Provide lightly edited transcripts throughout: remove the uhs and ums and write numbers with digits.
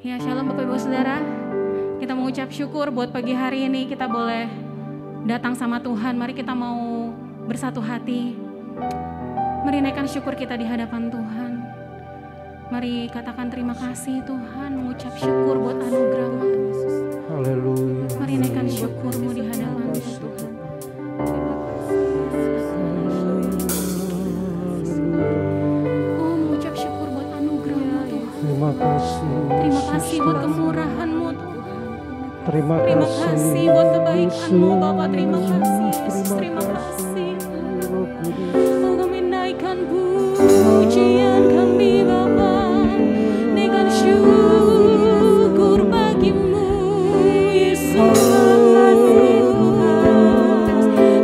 Ya, shalom Bapak Ibu Saudara. Kita mengucap syukur buat pagi hari ini kita boleh datang sama Tuhan. Mari kita mau bersatu hati. Mari naikkan syukur kita di hadapan Tuhan. Mari katakan terima kasih Tuhan, mengucap syukur buat anugerah-Mu Yesus. Haleluya. Mari naikkan syukur-Mu di hadapan Tuhan. Oh, mengucap syukur buat anugerah-Mu Tuhan. Terima kasih. Terima kasih buat kemurahan-Mu Tuhan. Terima Terima kasih. kasih buat kebaikan-Mu Bapa. Terima kasih Yesus. Terima kasih. Oh, kami naikkan pujian kami Bapa. Naikkan syukur bagi-Mu Yesus.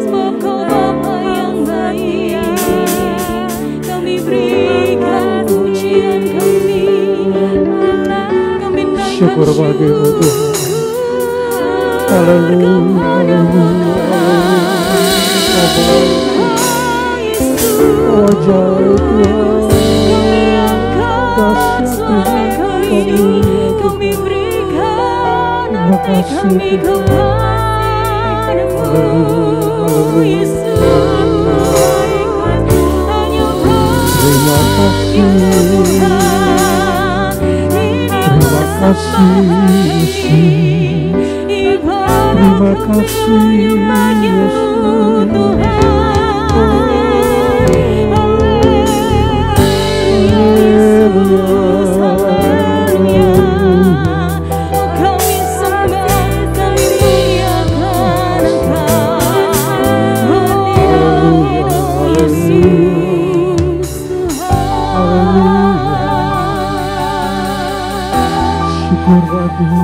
Sebab Kau Bapa yang baik. Kami berikan pujian kami. Kami naikkan Syukur bagi-Mu Tuhan. Haleluya. Wajah kami berikan hati kami kepadamu Yesus. Hanya terima kasih. Terima kasih Yesus. Terima kasih Yesus.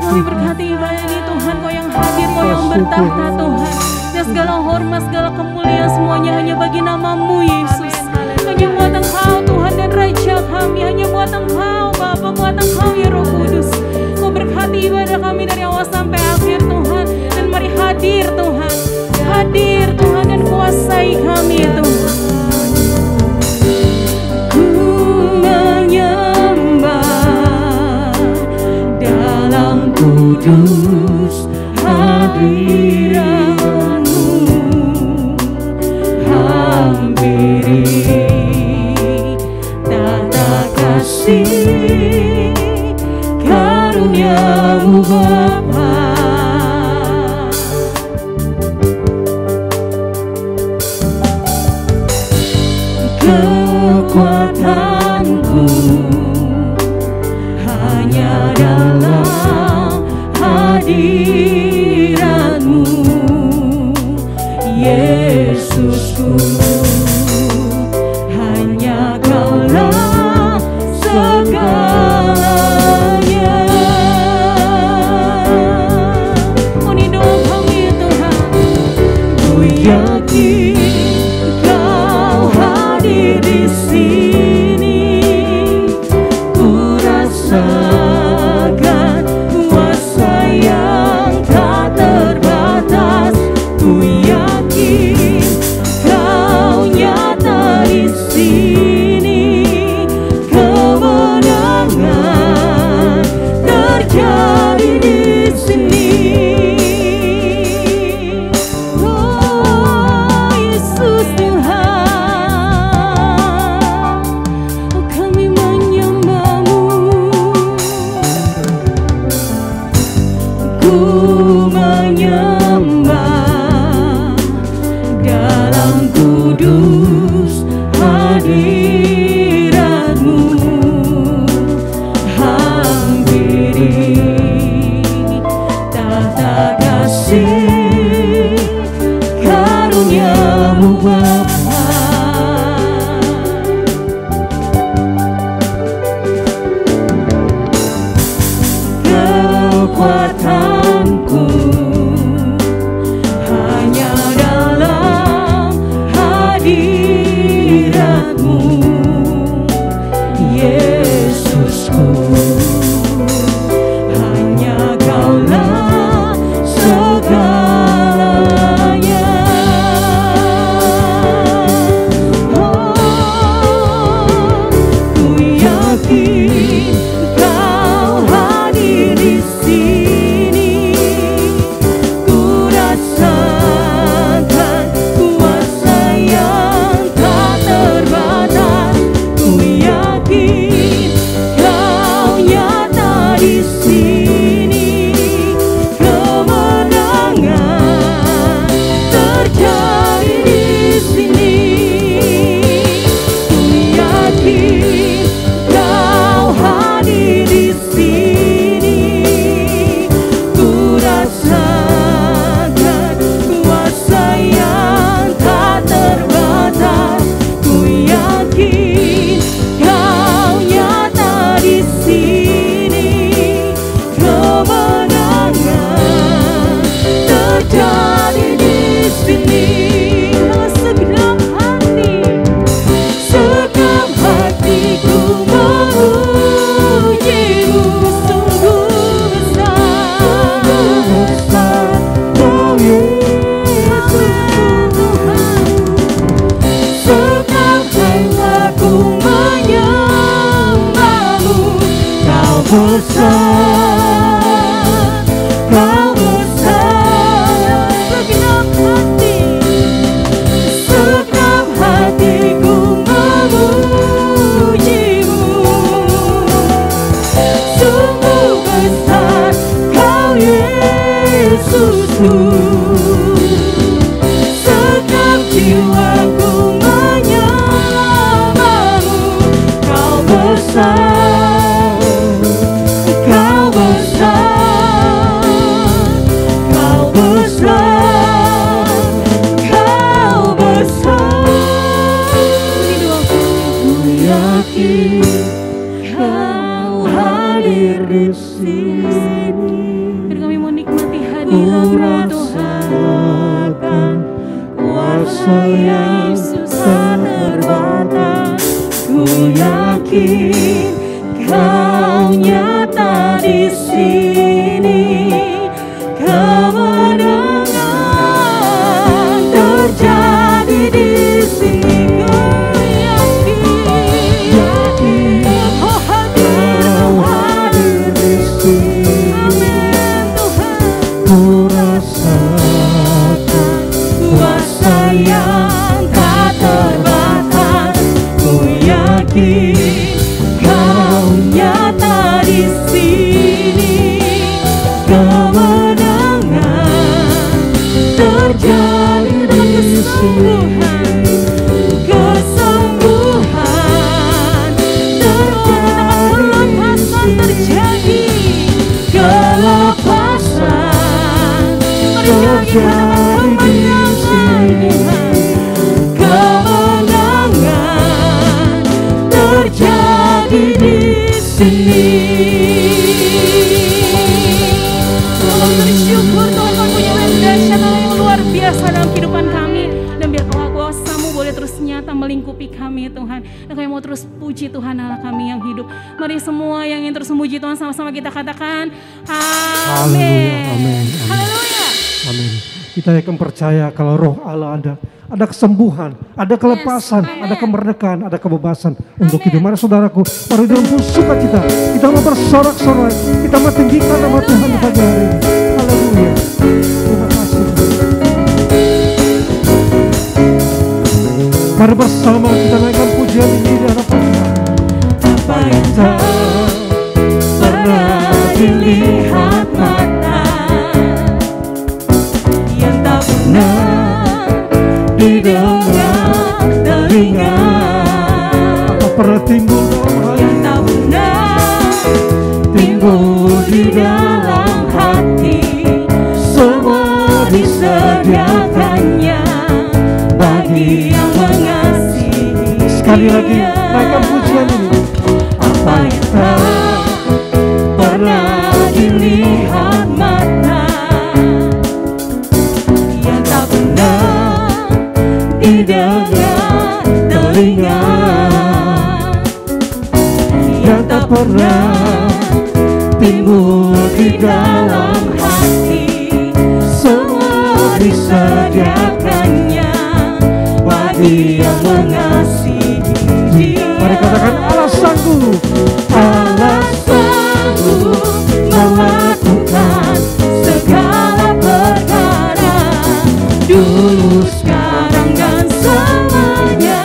Kami berkati ibadah ini Tuhan, Kau yang hadir, Kau yang bertahta Tuhan. Dan segala hormat, segala kemuliaan semuanya hanya bagi nama-Mu Yesus. Hanya buat Engkau Tuhan dan Raja kami. Hanya buat Engkau Bapa, buat Engkau ya Roh Kudus. Kau berkati ibadah kami dari awal sampai akhir Tuhan. Dan mari hadir Tuhan. Hadir Tuhan dan kuasai kami Tuhan. Kudus hadirat-Mu, hampiri tata kasih karunia-Mu Bapa. Kekuatanku hanya dalam hadirat-Mu Yesusku, hanya Kaulah segalanya. Oh, ini doa kami Tuhan. Ku yakin Kau hadir di sini, ku rasakan kuasa yang tak terbatas. Ku yakin Kau nyata di sini, kemenangan terjadi di sini. Oh Yesus Tuhan, oh kami menyembah-Mu. Ku menyembah dalam kudus hadirat-Mu, hampiri tata kasih karunia-Mu Bapa. Kekuatanku besar, Kau besar. Segenap hati, Segenap hatiku memujimu. Sungguh besar Kau Yesusku. Segenap jiwaku menyembahmu. Kau besar, Kau besar, Kau besar, Kau besar. ini doaku. Ku yakin Kau hadir di sini. Biar kami mau nikmati Ku hadirat-Mu Tuhan. rasakan kuasa yang tak terbatas. Ku yakin Kau nyata di sini. Kemenangan terjadi di sini. Yakin Oh hadir Kau hadir di sini. Amin Tuhan. Ku rasakan kuasa yang tak terbatas. Ku yakin Kau nyata di sini. Kemenangan terjadi di sini. Kesembuhan Kelepasan terjadi. Kelepasan Terjadi terjadi di sini. Kemenangan terjadi di sini. Tuhan bersyukur Tuhan Kau punya yang dahsyat yang luar biasa dalam kehidupan kami. Dan biar kuasa-Mu boleh terus nyata melingkupi kami Tuhan. Dan kami mau terus puji Tuhan Allah kami yang hidup. Mari semua yang ingin terus memuji Tuhan sama-sama kita katakan amin. Amin. Haleluya. Amin. Kita akan percaya kalau roh Allah ada kesembuhan, ada kelepasan, Yes, amin. ada kemerdekaan, ada kebebasan untuk hidup. Mari saudaraku, mari dalam sukacita kita mau bersorak-sorai, kita mau tinggikan nama Tuhan di pagi hari ini. Haleluya. Terima kasih. Mari bersama kita naikkan pujian ini di hadapan Tuhan. Apa yang tak pernah dilihat mata, yang tak pernah didengar telinga, Apa pernah timbul dalam hati? yang tak pernah timbul di dalam hati, semua disediakannya bagi yang mengasihi. Sekali lagi naikkan pujian ini. Apa yang tak pernah dilihat mata, yang tak pernah didengar telinga, yang tak pernah timbul di dalam hati, semua disediakannya bagi yang mengasihi Dia. Mari katakan Allah sanggup. Allah sanggup melakukan segala perkara, dulu, sekarang, dan selamanya.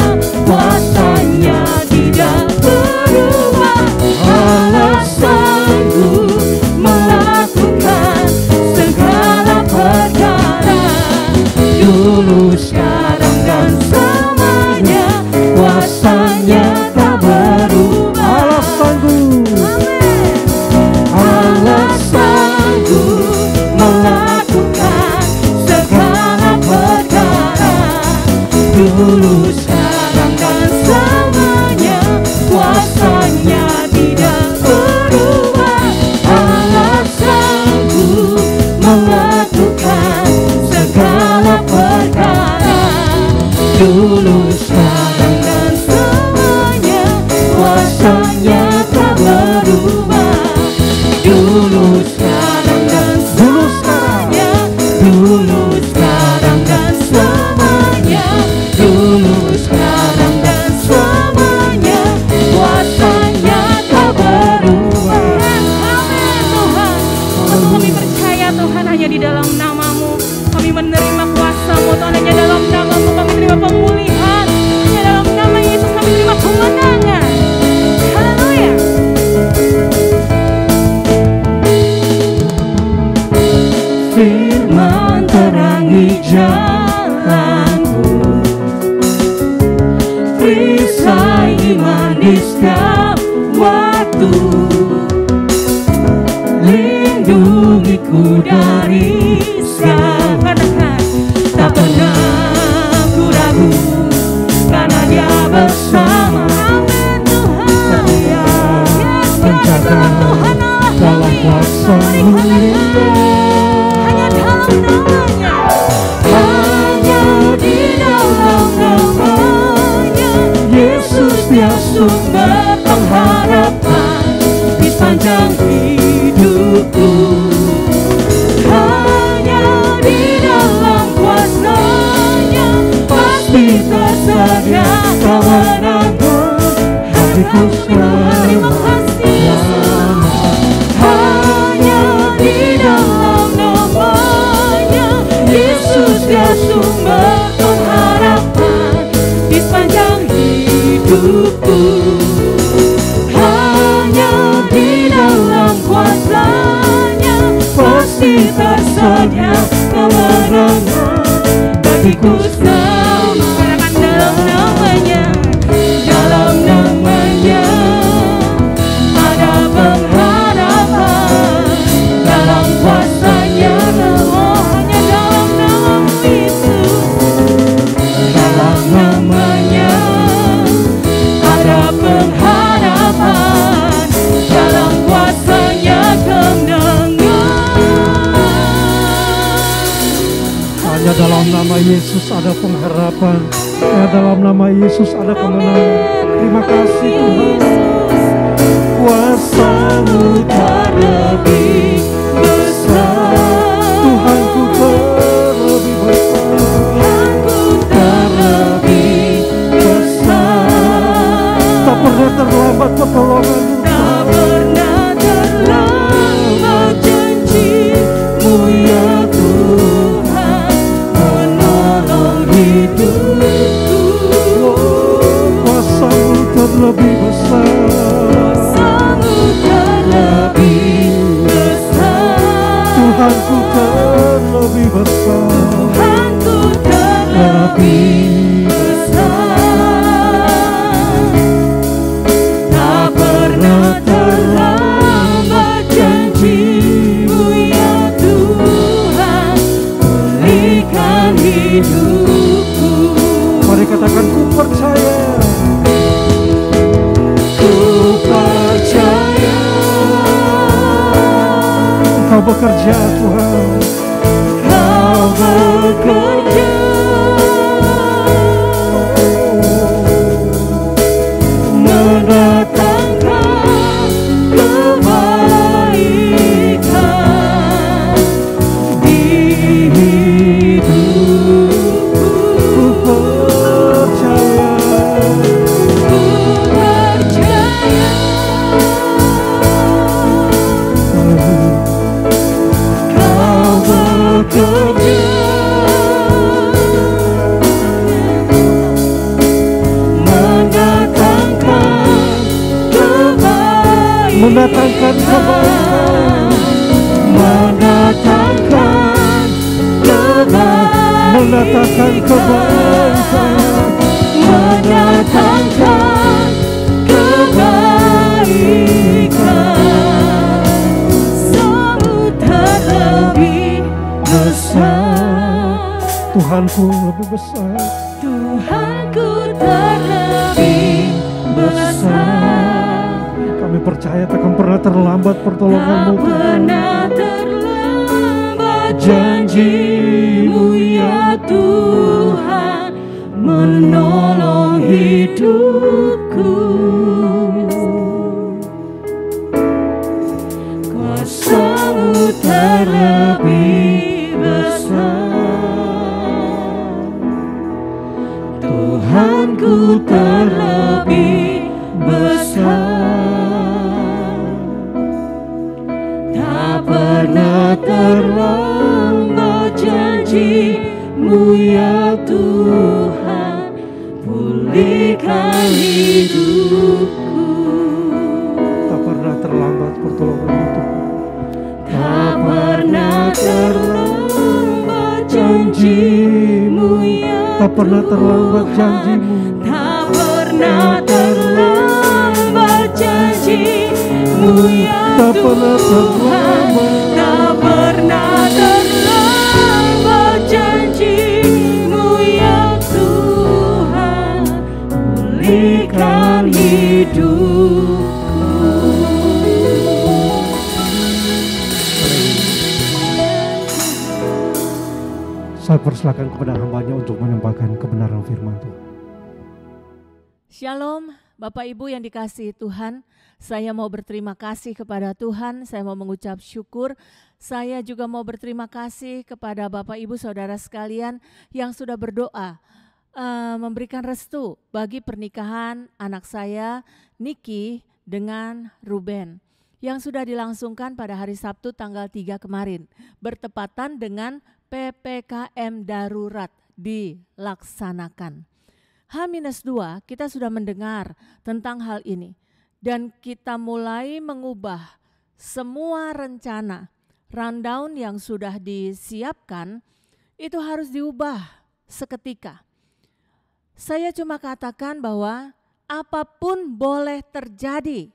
Kuasanya tidak berubah. Allah sanggup melakukan segala perkara, dulu, sekarang, dan selamanya. Kuasanya tak berubah. Allah sanggup. aku dari sekarang. Tak pernah ku ragu karena Dia bersama. Menjaga dalam kuasa-Mu, hanya dalam namanya, hanya di dalam namanya, Yesus Dia sumber pengharapan di sepanjang hidupku. Hanya di dalam kuasa-Nya pasti tersedia kemenangan. Hatiku terima kasih Yesus. Hanya di dalam namanya, Yesus Dia sumber pengharapan di sepanjang hidupku. Hanya di dalam kuasa-Nya pasti tersedia kemenangan bagiku semua. Dalam namanya, dalam namanya ada pengharapan, dalam kuasa-Nya, oh hanya dalam nama Yesus. Dalam namanya ada pengharapan, dalam kuasa-Nya kemenangan. hanya dalam nama Yesus ada pengharapan, hanya dalam nama Yesus ada kemenangan. Terima kasih Tuhan. Kuasa-Mu terlebih besar, Tuhanku terlebih besar, Tuhanku terlebih besar. tak pernah terlambat pertolongan-Mu. Tak pernah terlambat janji-Mu ya Tuhan, menolong hidupku. Kuasa-Mu terlebih besar, Kuasa-Mu terlebih besar, Tuhanku terlebih besar, Tuhanku terlebih besar. Tak pernah terlambat janji-Mu ya Tuhan, pulihkan hidupku. mari katakan ku percaya. Ku percaya Engkau bekerja Tuhan, Kau bekerja, mendatangkan kebaikan di hidupku. ku percaya. Ku percaya Kau bekerja, mendatangkan kebaikan, mendatangkan kebaikan, mendatangkan kebaikan, mendatangkan kebaikan. Semua terlebih besar, Tuhanku lebih besar. Tuhanku terlebih besar. Kami percaya takkan pernah terlambat pertolongan-Mu Tak Tuhan. pernah terlambat janji-Mu ya Tuhan, menolong hidupku. Kuasa-Mu terlebih besar, Tuhanku terlebih besar. Tak pernah terlambat janji-Mu ya Tuhan, pulihkan hidupku. Tak pernah terlambat pertolongan-Mu Tuhan. Tak pernah terlambat janji-Mu ya Tak pernah terlambat janji-Mu. Tak pernah terlambat janji-Mu ya Tak pernah Tuhan. terlambat. Tak pernah persilakan kepada hambanya untuk menyampaikan kebenaran firman Tuhan. Shalom, Bapak Ibu yang dikasihi Tuhan. Saya mau berterima kasih kepada Tuhan, saya mau mengucap syukur. Saya juga mau berterima kasih kepada Bapak Ibu Saudara sekalian yang sudah berdoa, memberikan restu bagi pernikahan anak saya, Niki, dengan Ruben, yang sudah dilangsungkan pada hari Sabtu tanggal 3 kemarin, bertepatan dengan PPKM darurat dilaksanakan. H-2 kita sudah mendengar tentang hal ini dan kita mulai mengubah semua rencana rundown yang sudah disiapkan itu harus diubah seketika. Saya cuma katakan bahwa apapun boleh terjadi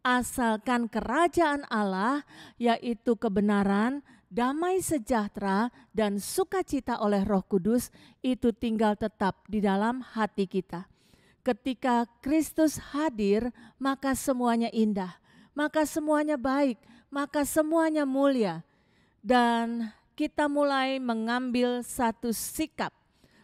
asalkan kerajaan Allah, yaitu kebenaran, damai sejahtera, dan sukacita oleh Roh Kudus itu tinggal tetap di dalam hati kita. Ketika Kristus hadir, maka semuanya indah, maka semuanya baik, maka semuanya mulia. Dan kita mulai mengambil satu sikap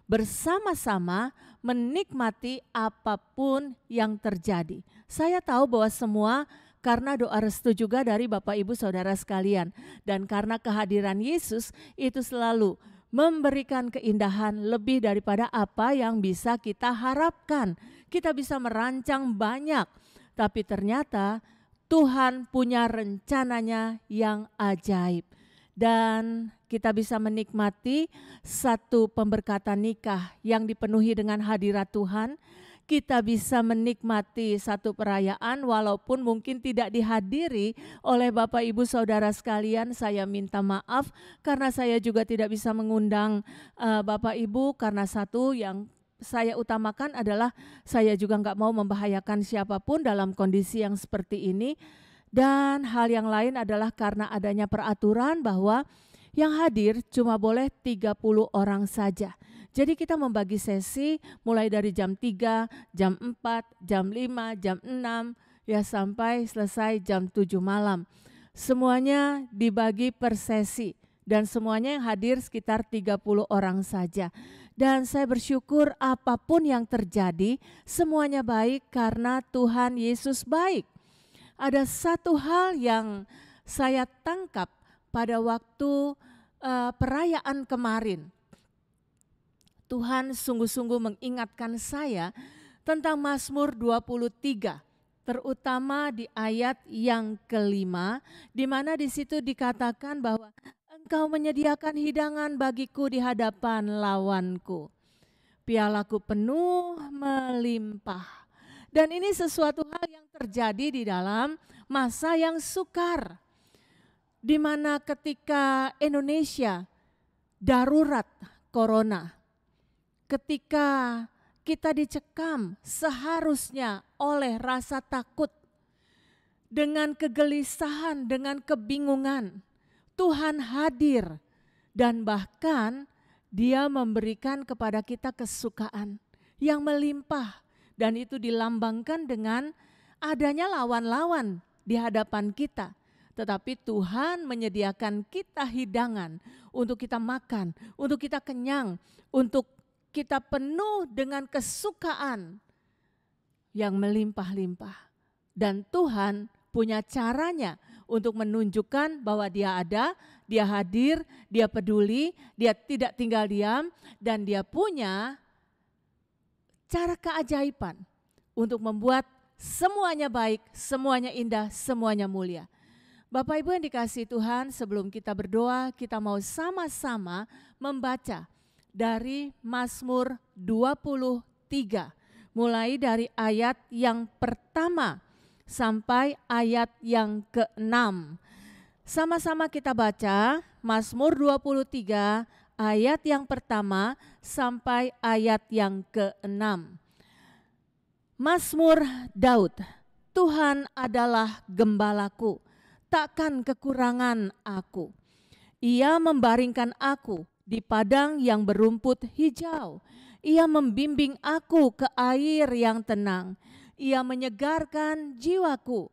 bersama-sama menikmati apapun yang terjadi. Saya tahu bahwa semua karena doa restu juga dari Bapak Ibu Saudara sekalian. Dan karena kehadiran Yesus itu selalu memberikan keindahan lebih daripada apa yang bisa kita harapkan. Kita bisa merancang banyak, tapi ternyata Tuhan punya rencananya yang ajaib. Dan kita bisa menikmati satu pemberkatan nikah yang dipenuhi dengan hadirat Tuhan. Kita bisa menikmati satu perayaan walaupun mungkin tidak dihadiri oleh Bapak Ibu Saudara sekalian. Saya minta maaf karena saya juga tidak bisa mengundang Bapak Ibu, karena satu yang saya utamakan adalah saya juga nggak mau membahayakan siapapun dalam kondisi yang seperti ini. Dan hal yang lain adalah karena adanya peraturan bahwa yang hadir cuma boleh 30 orang saja. Jadi kita membagi sesi mulai dari jam 3, jam 4, jam 5, jam 6, ya sampai selesai jam 7 malam. Semuanya dibagi per sesi dan semuanya yang hadir sekitar 30 orang saja. Dan saya bersyukur apapun yang terjadi semuanya baik karena Tuhan Yesus baik. Ada satu hal yang saya tangkap pada waktu perayaan kemarin. Tuhan sungguh-sungguh mengingatkan saya tentang Mazmur 23, terutama di ayat yang kelima, di mana di situ dikatakan bahwa Engkau menyediakan hidangan bagiku di hadapan lawanku. Pialaku penuh melimpah. Dan ini sesuatu hal yang terjadi di dalam masa yang sukar, di mana ketika Indonesia darurat corona, ketika kita dicekam seharusnya oleh rasa takut, dengan kegelisahan, dengan kebingungan, Tuhan hadir dan bahkan Dia memberikan kepada kita kesukaan yang melimpah, dan itu dilambangkan dengan adanya lawan-lawan di hadapan kita. Tetapi Tuhan menyediakan kita hidangan untuk kita makan, untuk kita kenyang, untuk kita penuh dengan kesukaan yang melimpah-limpah. Dan Tuhan punya caranya untuk menunjukkan bahwa Dia ada, Dia hadir, Dia peduli, Dia tidak tinggal diam, dan Dia punya cara keajaiban untuk membuat semuanya baik, semuanya indah, semuanya mulia. Bapak Ibu yang dikasihi Tuhan, sebelum kita berdoa, kita mau sama-sama membaca dari Mazmur 23, mulai dari ayat yang pertama sampai ayat yang ke-6. Sama-sama kita baca Mazmur 23 ayat yang pertama sampai ayat yang ke-6. Mazmur Daud. Tuhan adalah gembalaku, takkan kekurangan aku. Ia membaringkan aku di padang yang berumput hijau. Ia membimbing aku ke air yang tenang. Ia menyegarkan jiwaku.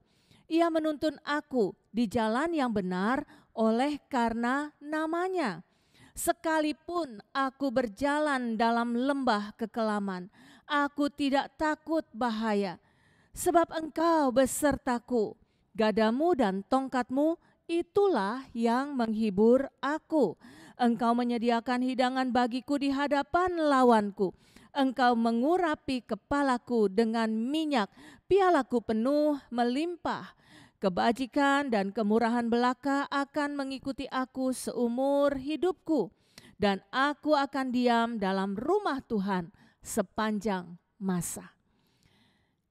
Ia menuntun aku di jalan yang benar oleh karena namanya. Sekalipun aku berjalan dalam lembah kekelaman, aku tidak takut bahaya, sebab Engkau besertaku. Gadamu dan tongkatmu itulah yang menghibur aku. Engkau menyediakan hidangan bagiku di hadapan lawanku. Engkau mengurapi kepalaku dengan minyak, pialaku penuh melimpah. Kebajikan dan kemurahan belaka akan mengikuti aku seumur hidupku, dan aku akan diam dalam rumah Tuhan sepanjang masa.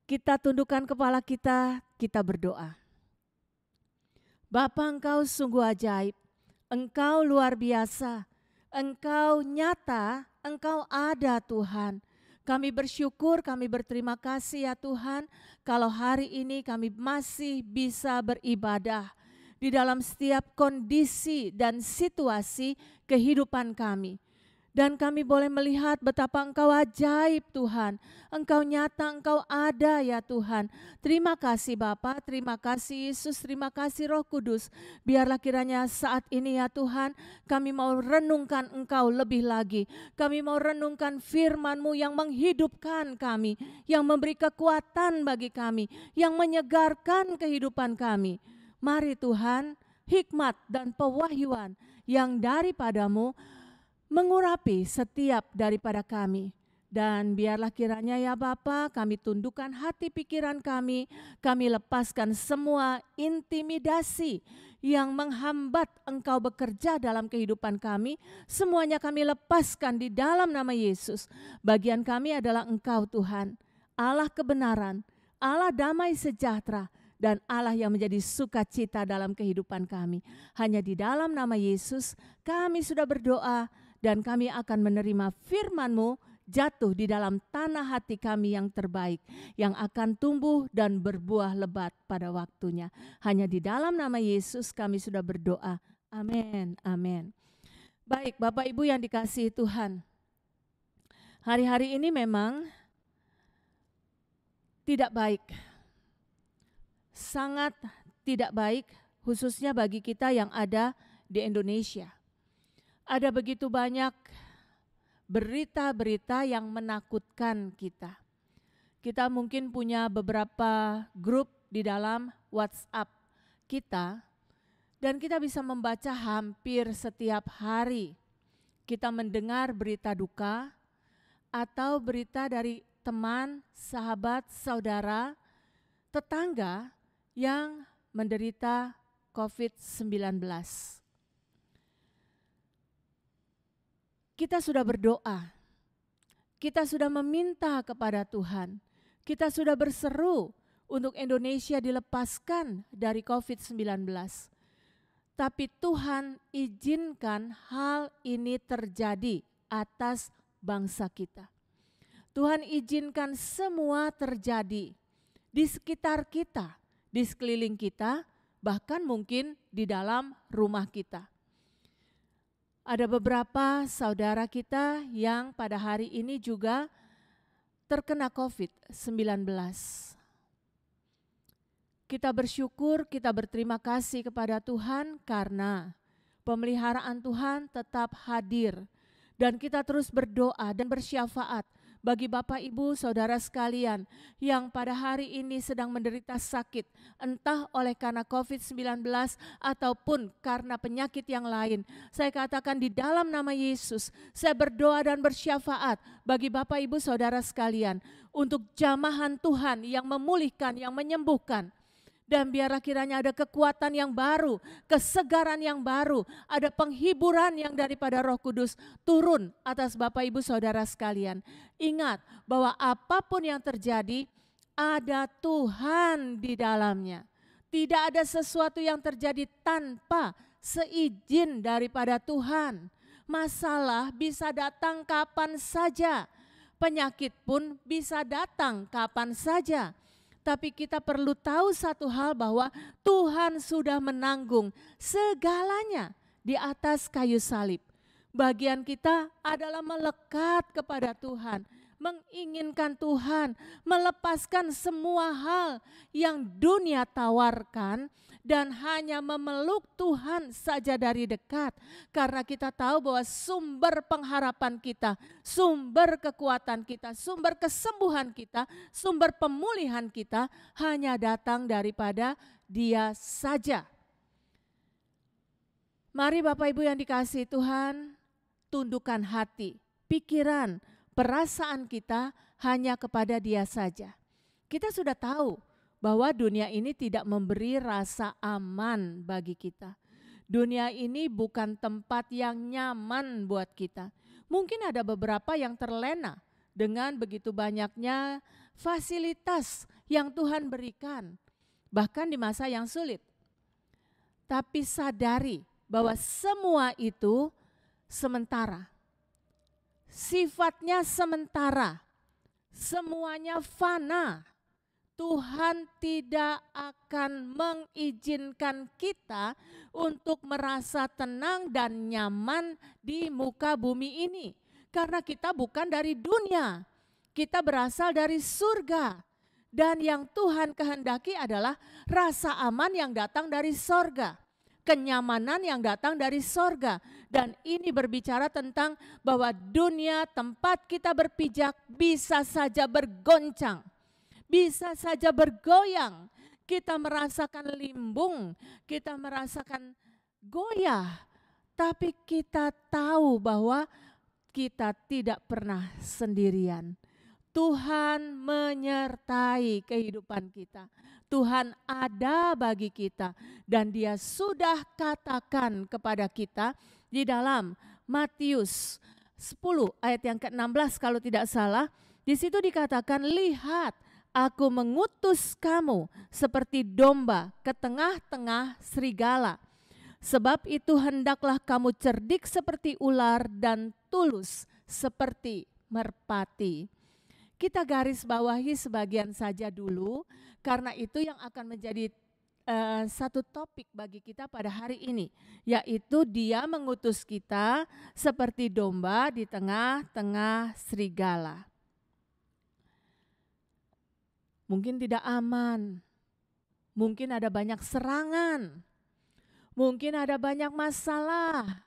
Kita tundukkan kepala kita berdoa. Bapa, Engkau sungguh ajaib, Engkau luar biasa, Engkau nyata, Engkau ada Tuhan. Kami bersyukur, kami berterima kasih ya Tuhan, kalau hari ini kami masih bisa beribadah di dalam setiap kondisi dan situasi kehidupan kami. Dan kami boleh melihat betapa Engkau ajaib Tuhan. Engkau nyata, Engkau ada ya Tuhan. Terima kasih Bapa, terima kasih Yesus, terima kasih Roh Kudus. Biarlah kiranya saat ini ya Tuhan, kami mau renungkan Engkau lebih lagi. Kami mau renungkan firman-Mu yang menghidupkan kami, yang memberi kekuatan bagi kami, yang menyegarkan kehidupan kami. Mari Tuhan, hikmat dan pewahyuan yang daripadamu mengurapi setiap daripada kami. Dan biarlah kiranya ya Bapa, kami tundukkan hati pikiran kami lepaskan semua intimidasi yang menghambat Engkau bekerja dalam kehidupan kami. Semuanya kami lepaskan di dalam nama Yesus. Bagian kami adalah Engkau Tuhan, Allah kebenaran, Allah damai sejahtera, dan Allah yang menjadi sukacita dalam kehidupan kami. Hanya di dalam nama Yesus kami sudah berdoa, dan kami akan menerima firman-Mu jatuh di dalam tanah hati kami yang terbaik, yang akan tumbuh dan berbuah lebat pada waktunya. Hanya di dalam nama Yesus kami sudah berdoa. Amin, amin. Baik, Bapak Ibu yang dikasihi Tuhan, hari-hari ini memang tidak baik, sangat tidak baik, khususnya bagi kita yang ada di Indonesia. Ada begitu banyak berita-berita yang menakutkan kita. Kita mungkin punya beberapa grup di dalam WhatsApp kita, dan kita bisa membaca hampir setiap hari. Kita mendengar berita duka atau berita dari teman, sahabat, saudara, tetangga yang menderita COVID-19. Kita sudah berdoa, kita sudah meminta kepada Tuhan, kita sudah berseru untuk Indonesia dilepaskan dari COVID-19. Tapi Tuhan izinkan hal ini terjadi atas bangsa kita. Tuhan izinkan semua terjadi di sekitar kita, di sekeliling kita, bahkan mungkin di dalam rumah kita. Ada beberapa saudara kita yang pada hari ini juga terkena COVID-19. Kita bersyukur, kita berterima kasih kepada Tuhan karena pemeliharaan Tuhan tetap hadir. Dan kita terus berdoa dan bersyafaat bagi Bapak Ibu Saudara sekalian yang pada hari ini sedang menderita sakit, entah oleh karena COVID-19 ataupun karena penyakit yang lain. Saya katakan di dalam nama Yesus, saya berdoa dan bersyafaat bagi Bapak Ibu Saudara sekalian untuk jamahan Tuhan yang memulihkan, yang menyembuhkan. Dan biarlah kiranya ada kekuatan yang baru, kesegaran yang baru, ada penghiburan yang daripada Roh Kudus turun atas Bapak Ibu Saudara sekalian. Ingat bahwa apapun yang terjadi, ada Tuhan di dalamnya. Tidak ada sesuatu yang terjadi tanpa seizin daripada Tuhan. Masalah bisa datang kapan saja, penyakit pun bisa datang kapan saja. Tapi kita perlu tahu satu hal bahwa Tuhan sudah menanggung segalanya di atas kayu salib. Bagian kita adalah melekat kepada Tuhan, menginginkan Tuhan, melepaskan semua hal yang dunia tawarkan dan hanya memeluk Tuhan saja dari dekat. Karena kita tahu bahwa sumber pengharapan kita, sumber kekuatan kita, sumber kesembuhan kita, sumber pemulihan kita hanya datang daripada Dia saja. Mari Bapak Ibu yang dikasihi Tuhan, tundukkan hati, pikiran, perasaan kita hanya kepada Dia saja. Kita sudah tahu bahwa dunia ini tidak memberi rasa aman bagi kita. Dunia ini bukan tempat yang nyaman buat kita. Mungkin ada beberapa yang terlena dengan begitu banyaknya fasilitas yang Tuhan berikan, bahkan di masa yang sulit. Tapi sadari bahwa semua itu sementara. Sifatnya sementara. Semuanya fana. Tuhan tidak akan mengizinkan kita untuk merasa tenang dan nyaman di muka bumi ini. Karena kita bukan dari dunia, kita berasal dari surga. Dan yang Tuhan kehendaki adalah rasa aman yang datang dari sorga. Kenyamanan yang datang dari sorga. Dan ini berbicara tentang bahwa dunia tempat kita berpijak bisa saja bergoncang. Bisa saja bergoyang, kita merasakan limbung, kita merasakan goyah, tapi kita tahu bahwa kita tidak pernah sendirian. Tuhan menyertai kehidupan kita, Tuhan ada bagi kita, dan Dia sudah katakan kepada kita di dalam Matius 10 ayat yang ke-16 kalau tidak salah, di situ dikatakan, lihat, Aku mengutus kamu seperti domba ke tengah-tengah serigala. Sebab itu hendaklah kamu cerdik seperti ular dan tulus seperti merpati. Kita garis bawahi sebagian saja dulu, karena itu yang akan menjadi satu topik bagi kita pada hari ini, yaitu Dia mengutus kita seperti domba di tengah-tengah serigala. Mungkin tidak aman, mungkin ada banyak serangan, mungkin ada banyak masalah.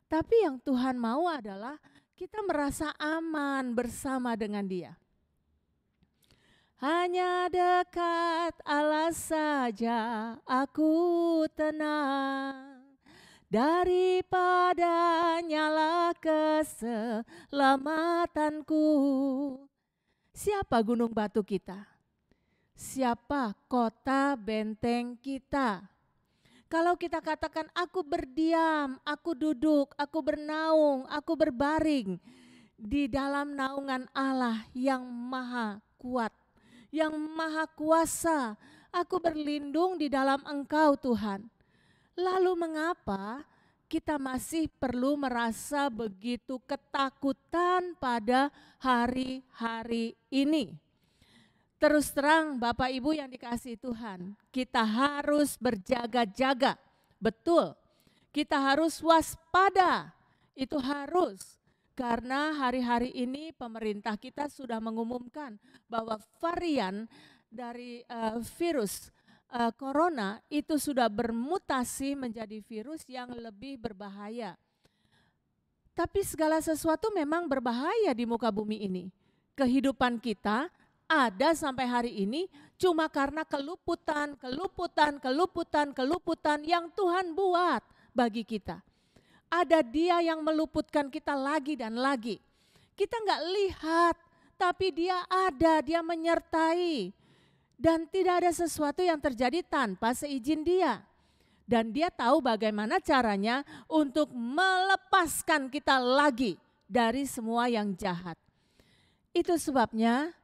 Tapi yang Tuhan mau adalah kita merasa aman bersama dengan Dia. Hanya dekat Allah saja aku tenang, daripada nyala keselamatanku. Siapa gunung batu kita? Siapa kota benteng kita? Kalau kita katakan aku berdiam, aku duduk, aku bernaung, aku berbaring di dalam naungan Allah yang maha kuat, yang maha kuasa, aku berlindung di dalam Engkau Tuhan. Lalu mengapa kita masih perlu merasa begitu ketakutan pada hari-hari ini? Terus terang Bapak Ibu yang dikasihi Tuhan, kita harus berjaga-jaga. Betul, kita harus waspada, itu harus. Karena hari-hari ini pemerintah kita sudah mengumumkan bahwa varian dari virus corona itu sudah bermutasi menjadi virus yang lebih berbahaya. Tapi segala sesuatu memang berbahaya di muka bumi ini. Kehidupan kita ada sampai hari ini cuma karena keluputan yang Tuhan buat bagi kita. Ada Dia yang meluputkan kita lagi dan lagi. Kita nggak lihat, tapi Dia ada, Dia menyertai. Dan tidak ada sesuatu yang terjadi tanpa seizin Dia. Dan Dia tahu bagaimana caranya untuk melepaskan kita lagi dari semua yang jahat. Itu sebabnya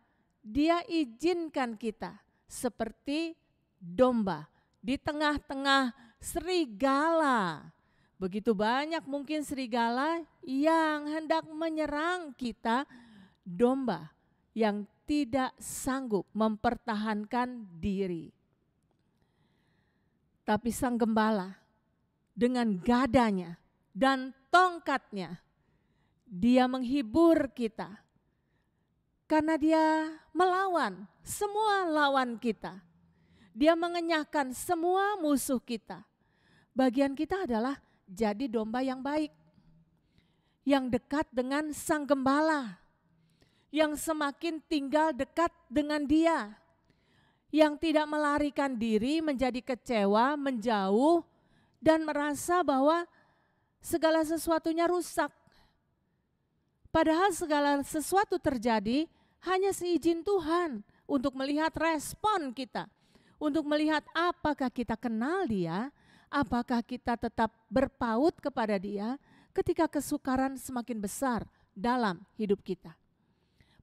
Dia izinkan kita seperti domba di tengah-tengah serigala. Begitu banyak mungkin serigala yang hendak menyerang kita, domba yang tidak sanggup mempertahankan diri. Tapi Sang Gembala dengan gadanya dan tongkatnya, Dia menghibur kita. Karena Dia melawan semua lawan kita. Dia mengenyahkan semua musuh kita. Bagian kita adalah jadi domba yang baik, yang dekat dengan Sang Gembala, yang semakin tinggal dekat dengan Dia, yang tidak melarikan diri menjadi kecewa, menjauh, dan merasa bahwa segala sesuatunya rusak. Padahal segala sesuatu terjadi hanya seizin Tuhan untuk melihat respon kita, untuk melihat apakah kita kenal Dia, apakah kita tetap berpaut kepada Dia ketika kesukaran semakin besar dalam hidup kita.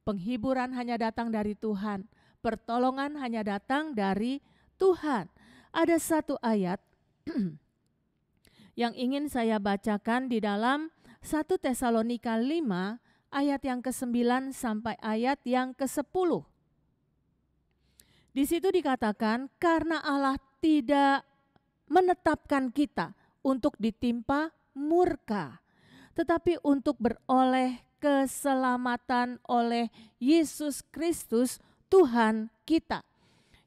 Penghiburan hanya datang dari Tuhan, pertolongan hanya datang dari Tuhan. Ada satu ayat yang ingin saya bacakan di dalam 1 Tesalonika 5 ayat yang ke-9 sampai ayat yang ke-10. Di situ dikatakan, karena Allah tidak menetapkan kita untuk ditimpa murka, tetapi untuk beroleh keselamatan oleh Yesus Kristus Tuhan kita,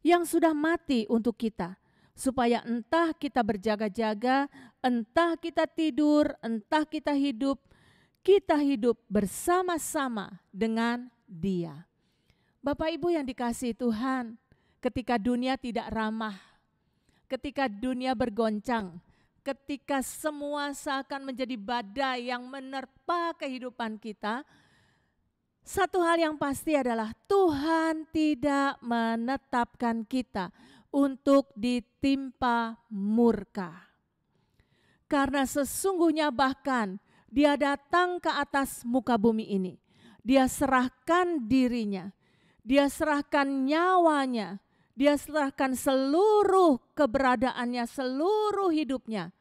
yang sudah mati untuk kita, supaya entah kita berjaga-jaga, entah kita tidur, entah kita hidup bersama-sama dengan Dia. Bapak Ibu yang dikasihi Tuhan, ketika dunia tidak ramah, ketika dunia bergoncang, ketika semua seakan menjadi badai yang menerpa kehidupan kita, satu hal yang pasti adalah Tuhan tidak menetapkan kita untuk ditimpa murka. Karena sesungguhnya bahkan Dia datang ke atas muka bumi ini, Dia serahkan dirinya, Dia serahkan nyawanya, Dia serahkan seluruh keberadaannya, seluruh hidupnya,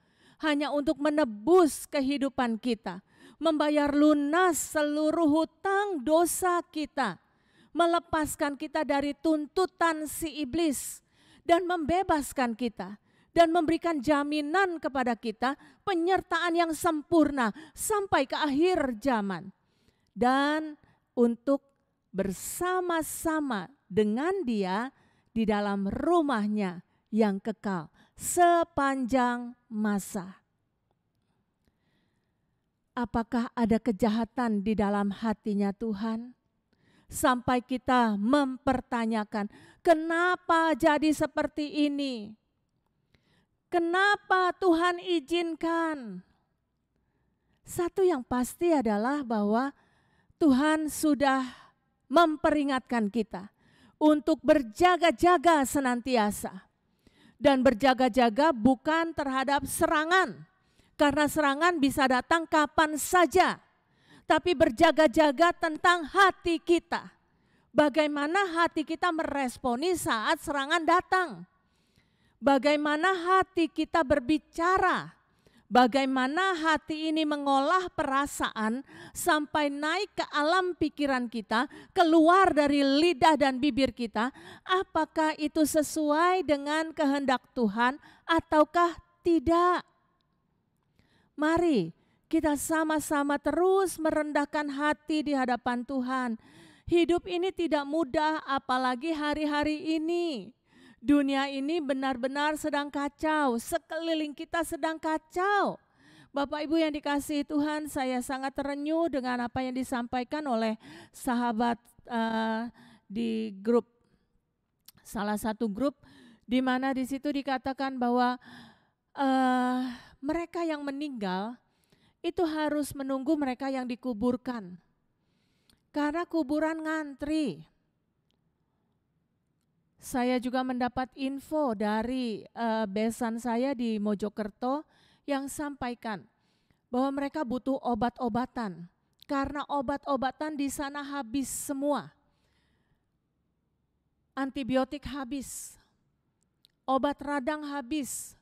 hanya untuk menebus kehidupan kita, membayar lunas seluruh hutang dosa kita, melepaskan kita dari tuntutan si iblis, dan membebaskan kita, dan memberikan jaminan kepada kita penyertaan yang sempurna sampai ke akhir zaman. Dan untuk bersama-sama dengan Dia di dalam rumahnya yang kekal sepanjang masa. Apakah ada kejahatan di dalam hatinya Tuhan? Sampai kita mempertanyakan, kenapa jadi seperti ini? Kenapa Tuhan izinkan? Satu yang pasti adalah bahwa Tuhan sudah memperingatkan kita untuk berjaga-jaga senantiasa. Dan berjaga-jaga bukan terhadap serangan, karena serangan bisa datang kapan saja. Tapi berjaga-jaga tentang hati kita. Bagaimana hati kita meresponi saat serangan datang. Bagaimana hati kita berbicara. Bagaimana hati ini mengolah perasaan sampai naik ke alam pikiran kita, keluar dari lidah dan bibir kita. Apakah itu sesuai dengan kehendak Tuhan ataukah tidak? Mari kita sama-sama terus merendahkan hati di hadapan Tuhan. Hidup ini tidak mudah, apalagi hari-hari ini. Dunia ini benar-benar sedang kacau, sekeliling kita sedang kacau. Bapak Ibu yang dikasihi Tuhan, saya sangat terenyuh dengan apa yang disampaikan oleh sahabat di grup, salah satu grup, di mana di situ dikatakan bahwa mereka yang meninggal itu harus menunggu mereka yang dikuburkan. Karena kuburan ngantri. Saya juga mendapat info dari besan saya di Mojokerto yang sampaikan bahwa mereka butuh obat-obatan. Karena obat-obatan di sana habis semua. Antibiotik habis. Obat radang habis.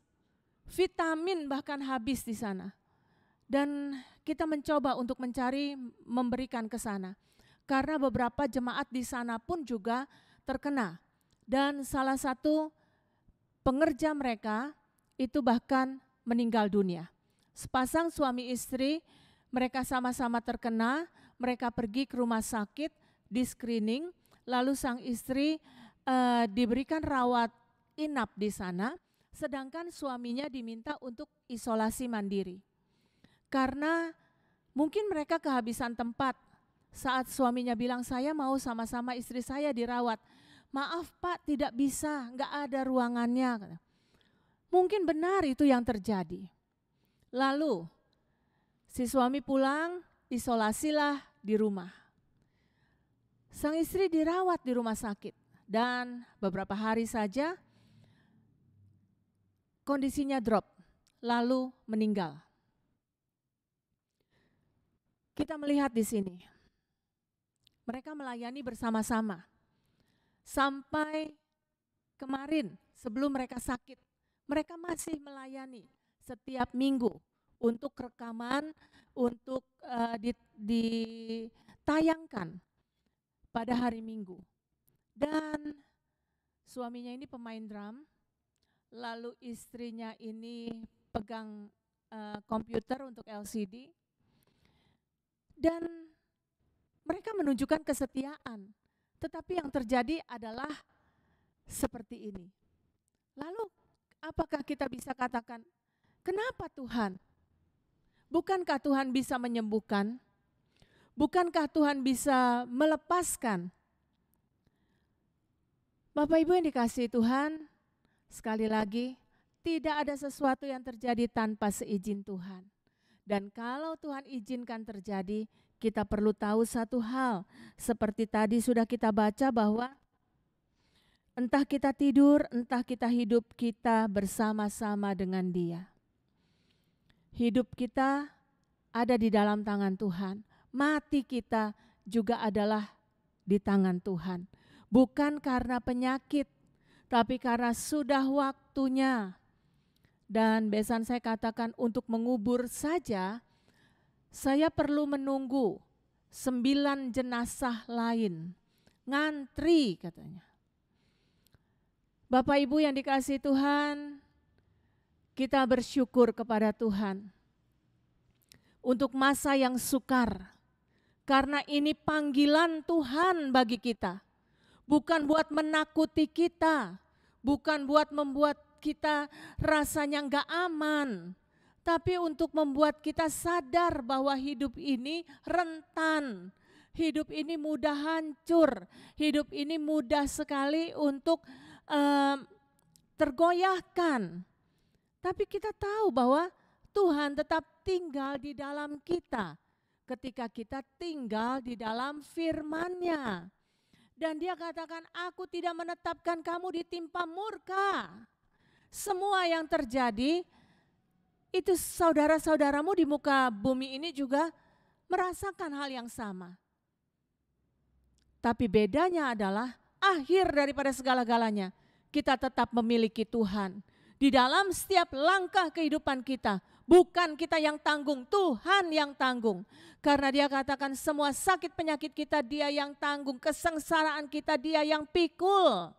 Vitamin bahkan habis di sana. Dan kita mencoba untuk mencari, memberikan ke sana. Karena beberapa jemaat di sana pun juga terkena. Dan salah satu pengerja mereka itu bahkan meninggal dunia. Sepasang suami istri, mereka sama-sama terkena, mereka pergi ke rumah sakit, di screening, lalu sang istri diberikan rawat inap di sana, sedangkan suaminya diminta untuk isolasi mandiri. Karena mungkin mereka kehabisan tempat. Saat suaminya bilang, saya mau sama-sama istri saya dirawat. Maaf Pak, tidak bisa, nggak ada ruangannya. Mungkin benar itu yang terjadi. Lalu si suami pulang, isolasilah di rumah. Sang istri dirawat di rumah sakit dan beberapa hari saja kondisinya drop, lalu meninggal. Kita melihat di sini, mereka melayani bersama-sama sampai kemarin sebelum mereka sakit, mereka masih melayani setiap minggu untuk rekaman, untuk ditayangkan pada hari Minggu. Dan suaminya ini pemain drum, lalu istrinya ini pegang komputer untuk LCD, dan mereka menunjukkan kesetiaan. Tetapi yang terjadi adalah seperti ini. Lalu apakah kita bisa katakan, kenapa Tuhan? Bukankah Tuhan bisa menyembuhkan? Bukankah Tuhan bisa melepaskan? Bapak Ibu yang dikasihi Tuhan, sekali lagi, tidak ada sesuatu yang terjadi tanpa seizin Tuhan. Dan kalau Tuhan izinkan terjadi, kita perlu tahu satu hal. Seperti tadi sudah kita baca bahwa entah kita tidur, entah kita hidup, kita bersama-sama dengan Dia. Hidup kita ada di dalam tangan Tuhan. Mati kita juga adalah di tangan Tuhan. Bukan karena penyakit, tapi karena sudah waktunya. Dan besan saya katakan untuk mengubur saja, saya perlu menunggu 9 jenazah lain. Ngantri katanya. Bapak Ibu yang dikasihi Tuhan, kita bersyukur kepada Tuhan untuk masa yang sukar. Karena ini panggilan Tuhan bagi kita. Bukan buat menakuti kita. Bukan buat membuat kita rasanya enggak aman. Tapi untuk membuat kita sadar bahwa hidup ini rentan. Hidup ini mudah hancur. Hidup ini mudah sekali untuk tergoyahkan. Tapi kita tahu bahwa Tuhan tetap tinggal di dalam kita. Ketika kita tinggal di dalam firman-Nya. Dan Dia katakan, aku tidak menetapkan kamu ditimpa murka. Semua yang terjadi, itu saudara-saudaramu di muka bumi ini juga merasakan hal yang sama. Tapi bedanya adalah, akhir daripada segala-galanya, kita tetap memiliki Tuhan. Di dalam setiap langkah kehidupan kita, bukan kita yang tanggung, Tuhan yang tanggung. Karena Dia katakan semua sakit penyakit kita Dia yang tanggung, kesengsaraan kita Dia yang pikul.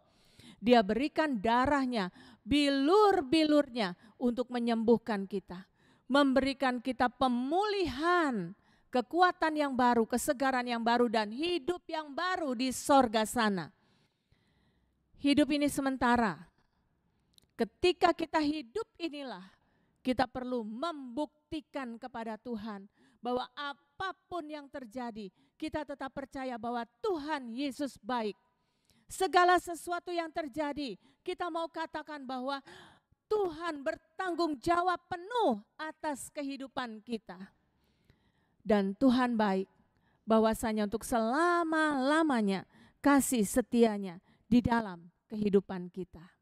Dia berikan darahnya, bilur-bilurnya untuk menyembuhkan kita. Memberikan kita pemulihan, kekuatan yang baru, kesegaran yang baru, dan hidup yang baru di sorga sana. Hidup ini sementara. Ketika kita hidup inilah, kita perlu membuktikan kepada Tuhan bahwa apapun yang terjadi, kita tetap percaya bahwa Tuhan Yesus baik. Segala sesuatu yang terjadi, kita mau katakan bahwa Tuhan bertanggung jawab penuh atas kehidupan kita. Dan Tuhan baik, bahwasanya untuk selama-lamanya kasih setianya di dalam kehidupan kita.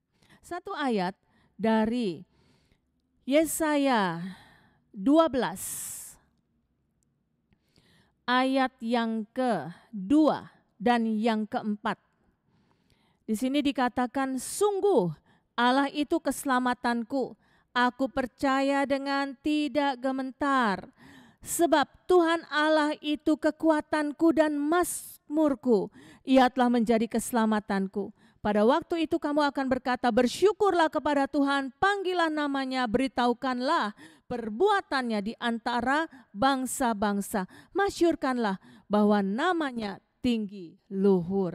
Satu ayat dari Yesaya 12 ayat yang ke-2 dan yang ke-4. Di sini dikatakan, sungguh Allah itu keselamatanku, aku percaya dengan tidak gemetar. Sebab Tuhan Allah itu kekuatanku dan mazmurku, Ia telah menjadi keselamatanku. Pada waktu itu kamu akan berkata, bersyukurlah kepada Tuhan, panggilah namanya, beritahukanlah perbuatannya di antara bangsa-bangsa. Masyurkanlah bahwa namanya tinggi luhur.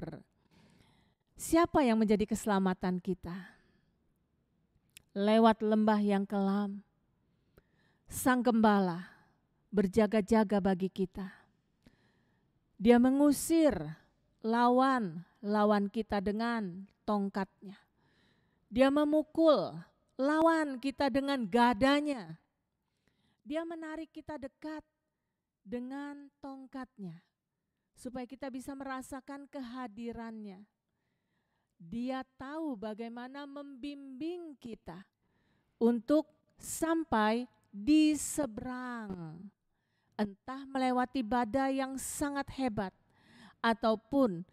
Siapa yang menjadi keselamatan kita? lewat lembah yang kelam. Sang Gembala berjaga-jaga bagi kita. Dia mengusir lawan kita dengan tongkatnya. Dia memukul lawan kita dengan gadanya. Dia menarik kita dekat dengan tongkatnya, supaya kita bisa merasakan kehadirannya. Dia tahu bagaimana membimbing kita untuk sampai di seberang. Entah melewati badai yang sangat hebat, ataupun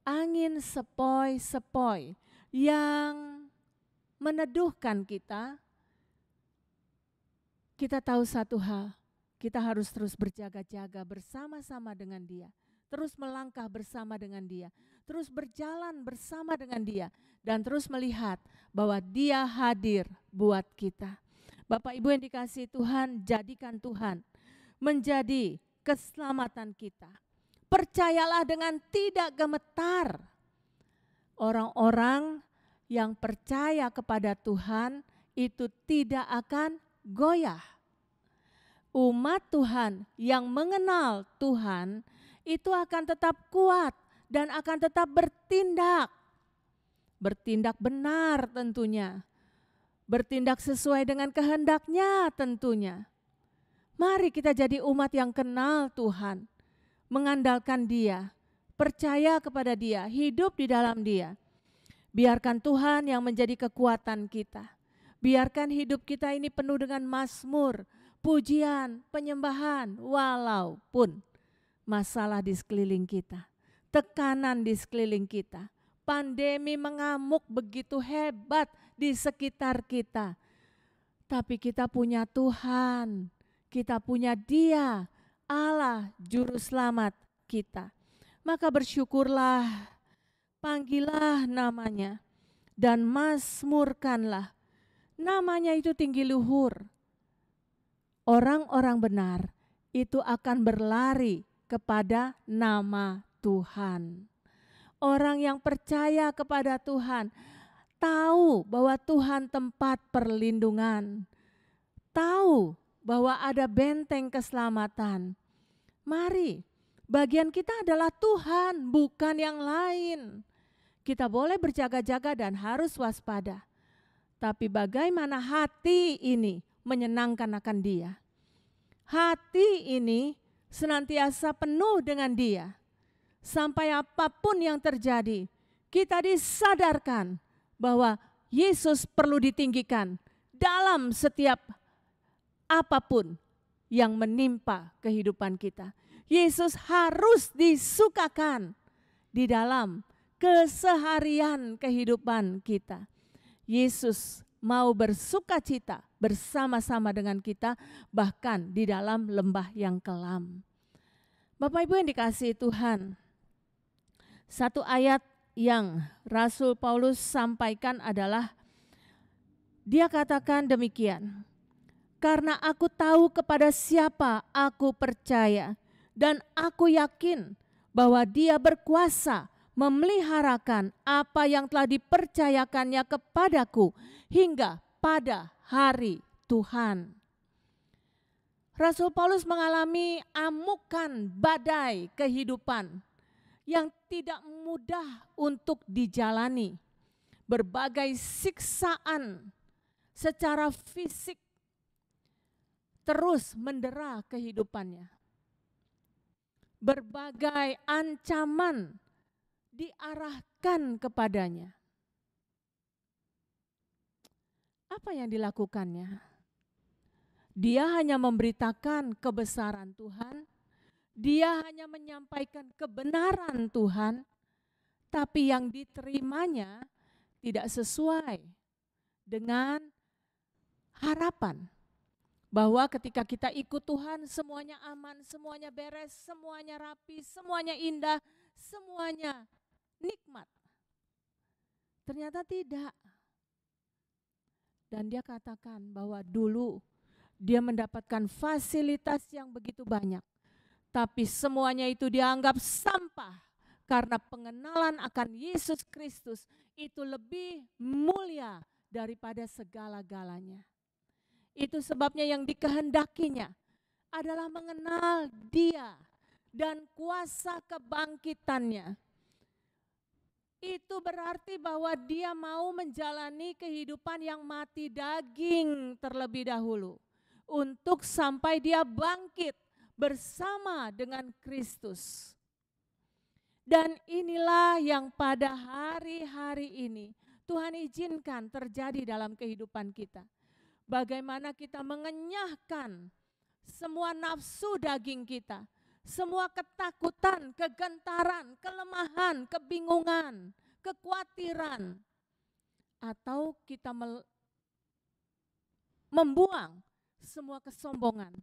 angin sepoi-sepoi yang meneduhkan kita. Kita tahu satu hal, kita harus terus berjaga-jaga bersama-sama dengan Dia. Terus melangkah bersama dengan Dia, terus berjalan bersama dengan Dia, dan terus melihat bahwa Dia hadir buat kita. Bapak Ibu yang dikasihi Tuhan, jadikan Tuhan menjadi keselamatan kita. Percayalah dengan tidak gemetar. Orang-orang yang percaya kepada Tuhan itu tidak akan goyah. Umat Tuhan yang mengenal Tuhan itu akan tetap kuat dan akan tetap bertindak. Bertindak benar tentunya. Bertindak sesuai dengan kehendak-Nya tentunya. Mari kita jadi umat yang kenal Tuhan. Mengandalkan Dia. Percaya kepada Dia. Hidup di dalam Dia. Biarkan Tuhan yang menjadi kekuatan kita. Biarkan hidup kita ini penuh dengan mazmur, pujian, penyembahan, walaupun masalah di sekeliling kita, tekanan di sekeliling kita, pandemi mengamuk begitu hebat di sekitar kita. Tapi kita punya Tuhan, kita punya Dia, Allah Juru Selamat kita. Maka bersyukurlah, panggillah namanya, dan mazmurkanlah. Namanya itu tinggi luhur. Orang-orang benar itu akan berlari kepada nama Tuhan. Orang yang percaya kepada Tuhan tahu bahwa Tuhan tempat perlindungan. Tahu bahwa ada benteng keselamatan. Mari, bagian kita adalah Tuhan, bukan yang lain. Kita boleh berjaga-jaga dan harus waspada. Tapi bagaimana hati ini menyenangkan akan Dia? Hati ini senantiasa penuh dengan Dia. Sampai apapun yang terjadi, kita disadarkan bahwa Yesus perlu ditinggikan dalam setiap apapun yang menimpa kehidupan kita. Yesus harus disukakan di dalam keseharian kehidupan kita. Yesus mau bersukacita bersama-sama dengan kita, bahkan di dalam lembah yang kelam. Bapak Ibu yang dikasihi Tuhan, satu ayat yang Rasul Paulus sampaikan adalah, dia katakan demikian, karena aku tahu kepada siapa aku percaya, dan aku yakin bahwa Dia berkuasa memeliharakan apa yang telah dipercayakannya kepadaku hingga pada hari Tuhan. Rasul Paulus mengalami amukan badai kehidupan yang tidak mudah untuk dijalani. Berbagai siksaan secara fisik terus mendera kehidupannya. Berbagai ancaman diarahkan kepadanya. Apa yang dilakukannya? Dia hanya memberitakan kebesaran Tuhan, dia hanya menyampaikan kebenaran Tuhan, tapi yang diterimanya tidak sesuai dengan harapan. Bahwa ketika kita ikut Tuhan semuanya aman, semuanya beres, semuanya rapi, semuanya indah, semuanya nikmat. Ternyata tidak. Dan dia katakan bahwa dulu dia mendapatkan fasilitas yang begitu banyak. Tapi semuanya itu dianggap sampah karena pengenalan akan Yesus Kristus itu lebih mulia daripada segala-galanya. Itu sebabnya yang dikehendakinya adalah mengenal Dia dan kuasa kebangkitannya. Itu berarti bahwa dia mau menjalani kehidupan yang mati daging terlebih dahulu, untuk sampai dia bangkit bersama dengan Kristus. Dan inilah yang pada hari-hari ini Tuhan izinkan terjadi dalam kehidupan kita. Bagaimana kita mengenyahkan semua nafsu daging kita, semua ketakutan, kegentaran, kelemahan, kebingungan, kekhawatiran, atau kita membuang semua kesombongan,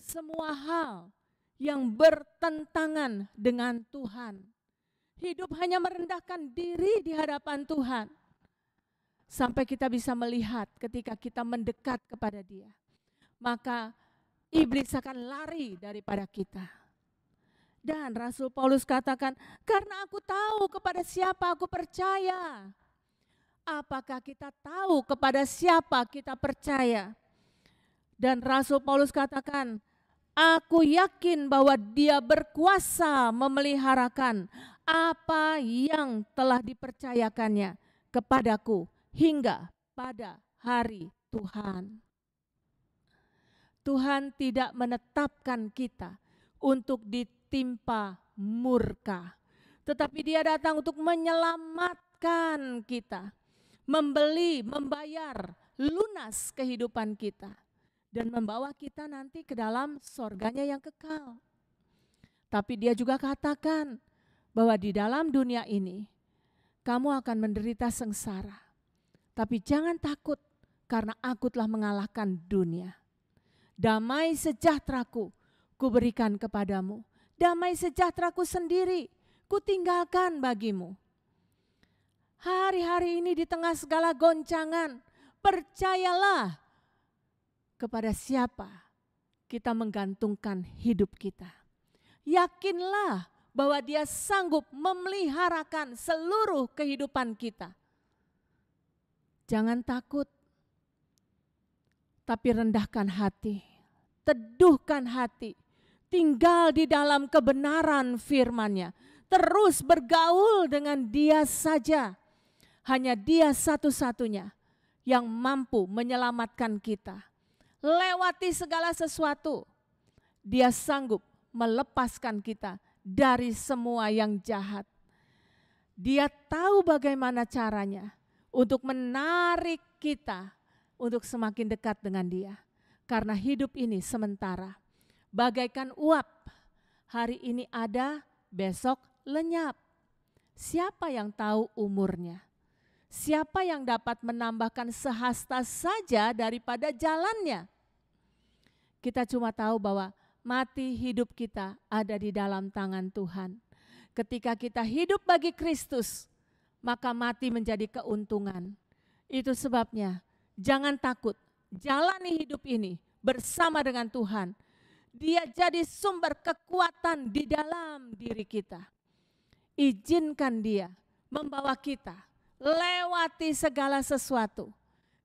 semua hal yang bertentangan dengan Tuhan. Hidup hanya merendahkan diri di hadapan Tuhan, sampai kita bisa melihat ketika kita mendekat kepada Dia, maka iblis akan lari daripada kita. Dan Rasul Paulus katakan, karena aku tahu kepada siapa aku percaya. Apakah kita tahu kepada siapa kita percaya? Dan Rasul Paulus katakan, aku yakin bahwa Dia berkuasa memeliharakan apa yang telah dipercayakannya kepadaku hingga pada hari Tuhan. Tuhan tidak menetapkan kita untuk ditimpa murka, tetapi Dia datang untuk menyelamatkan kita, membeli, membayar lunas kehidupan kita, dan membawa kita nanti ke dalam sorganya yang kekal. Tapi Dia juga katakan bahwa di dalam dunia ini kamu akan menderita sengsara, tapi jangan takut karena aku telah mengalahkan dunia. Damai sejahteraku kuberikan kepadamu, damai sejahteraku sendiri kutinggalkan bagimu. Hari-hari ini di tengah segala goncangan, percayalah kepada siapa kita menggantungkan hidup kita. Yakinlah bahwa Dia sanggup memeliharakan seluruh kehidupan kita. Jangan takut, tapi rendahkan hati, teduhkan hati, tinggal di dalam kebenaran firman-Nya, terus bergaul dengan Dia saja. Hanya Dia satu-satunya yang mampu menyelamatkan kita. Lewati segala sesuatu, Dia sanggup melepaskan kita dari semua yang jahat. Dia tahu bagaimana caranya untuk menarik kita untuk semakin dekat dengan Dia. Karena hidup ini sementara, bagaikan uap. Hari ini ada, besok lenyap. Siapa yang tahu umurnya? Siapa yang dapat menambahkan sehasta saja daripada jalannya? Kita cuma tahu bahwa mati hidup kita ada di dalam tangan Tuhan. Ketika kita hidup bagi Kristus, maka mati menjadi keuntungan. Itu sebabnya jangan takut, jalani hidup ini bersama dengan Tuhan. Dia jadi sumber kekuatan di dalam diri kita. Izinkan Dia membawa kita lewati segala sesuatu.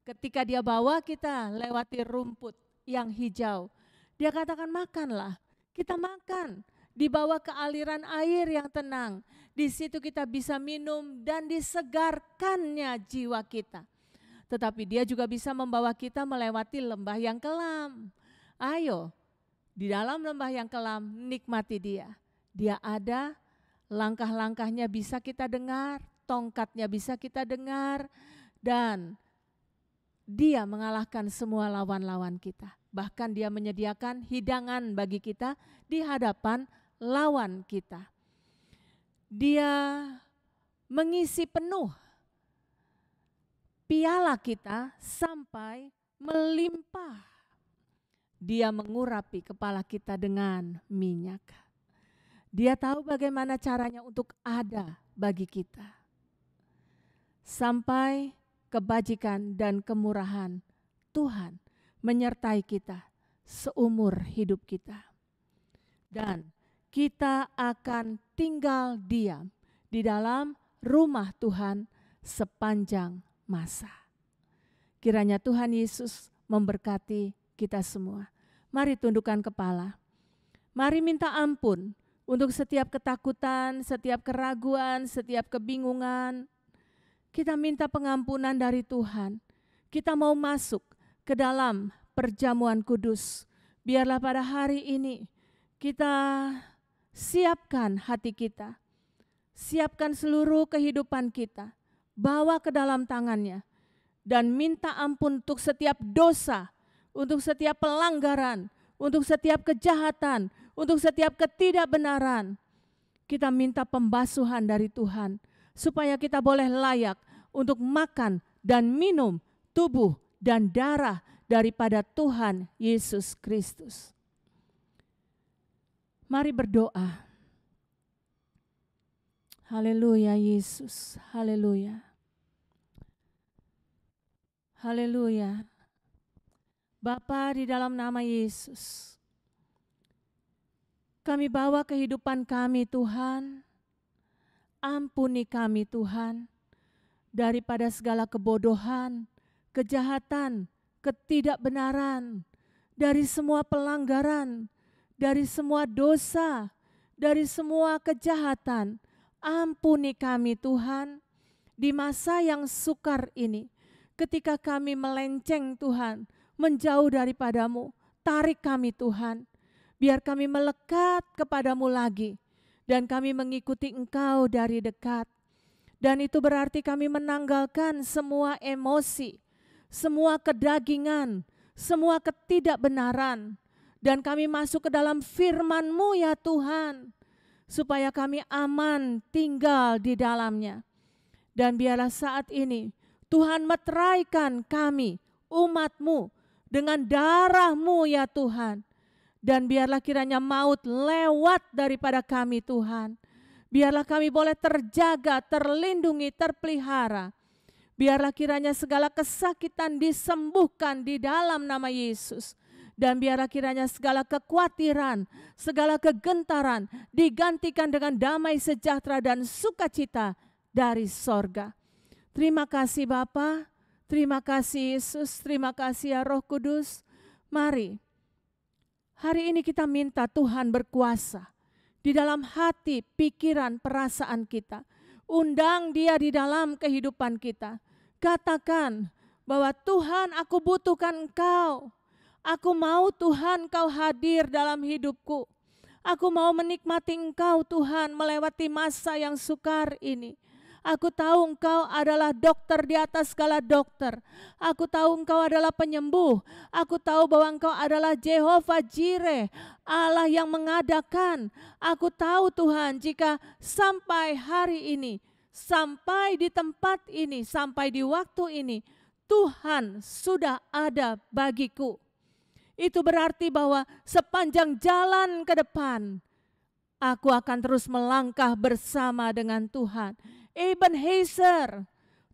Ketika Dia bawa kita lewati rumput yang hijau, Dia katakan makanlah, kita makan. Dibawa ke aliran air yang tenang. Di situ kita bisa minum dan disegarkannya jiwa kita. Tetapi Dia juga bisa membawa kita melewati lembah yang kelam. Ayo, di dalam lembah yang kelam nikmati Dia. Dia ada, langkah-langkahnya bisa kita dengar, tongkatnya bisa kita dengar, dan Dia mengalahkan semua lawan-lawan kita. Bahkan Dia menyediakan hidangan bagi kita di hadapan lawan kita. Dia mengisi penuh piala kita sampai melimpah. Dia mengurapi kepala kita dengan minyak. Dia tahu bagaimana caranya untuk ada bagi kita. Sampai kebajikan dan kemurahan Tuhan menyertai kita seumur hidup kita. Dan kita akan tinggal diam di dalam rumah Tuhan sepanjang masa. Kiranya Tuhan Yesus memberkati kita semua. Mari tundukkan kepala. Mari minta ampun untuk setiap ketakutan, setiap keraguan, setiap kebingungan. Kita minta pengampunan dari Tuhan. Kita mau masuk ke dalam perjamuan kudus. Biarlah pada hari ini kita siapkan hati kita. Siapkan seluruh kehidupan kita. Bawa ke dalam tangannya. Dan minta ampun untuk setiap dosa, untuk setiap pelanggaran, untuk setiap kejahatan, untuk setiap ketidakbenaran. Kita minta pembasuhan dari Tuhan, supaya kita boleh layak untuk makan dan minum tubuh dan darah daripada Tuhan Yesus Kristus. Mari berdoa. Haleluya Yesus, haleluya. Haleluya. Bapa, di dalam nama Yesus, kami bawa kehidupan kami Tuhan. Ampuni kami Tuhan, daripada segala kebodohan, kejahatan, ketidakbenaran, dari semua pelanggaran, dari semua dosa, dari semua kejahatan. Ampuni kami Tuhan, di masa yang sukar ini, ketika kami melenceng Tuhan, menjauh daripadamu, tarik kami Tuhan, biar kami melekat kepadamu lagi, dan kami mengikuti Engkau dari dekat. Dan itu berarti kami menanggalkan semua emosi, semua kedagingan, semua ketidakbenaran, dan kami masuk ke dalam firman-Mu ya Tuhan, supaya kami aman tinggal di dalamnya. Dan biarlah saat ini Tuhan meteraikan kami, umat-Mu, dengan darah-Mu ya Tuhan. Dan biarlah kiranya maut lewat daripada kami Tuhan. Biarlah kami boleh terjaga, terlindungi, terpelihara. Biarlah kiranya segala kesakitan disembuhkan di dalam nama Yesus. Dan biarlah kiranya segala kekhawatiran, segala kegentaran digantikan dengan damai sejahtera dan sukacita dari sorga. Terima kasih Bapa, terima kasih Yesus, terima kasih ya Roh Kudus. Mari, hari ini kita minta Tuhan berkuasa di dalam hati, pikiran, perasaan kita. Undang Dia di dalam kehidupan kita. Katakan bahwa Tuhan, aku butuhkan Engkau. Aku mau Tuhan Kau hadir dalam hidupku. Aku mau menikmati Engkau Tuhan melewati masa yang sukar ini. Aku tahu Engkau adalah dokter di atas segala dokter. Aku tahu Engkau adalah penyembuh. Aku tahu bahwa Engkau adalah Jehovah Jireh, Allah yang mengadakan. Aku tahu Tuhan, jika sampai hari ini, sampai di tempat ini, sampai di waktu ini, Tuhan sudah ada bagiku. Itu berarti bahwa sepanjang jalan ke depan, aku akan terus melangkah bersama dengan Tuhan. Ebenezer,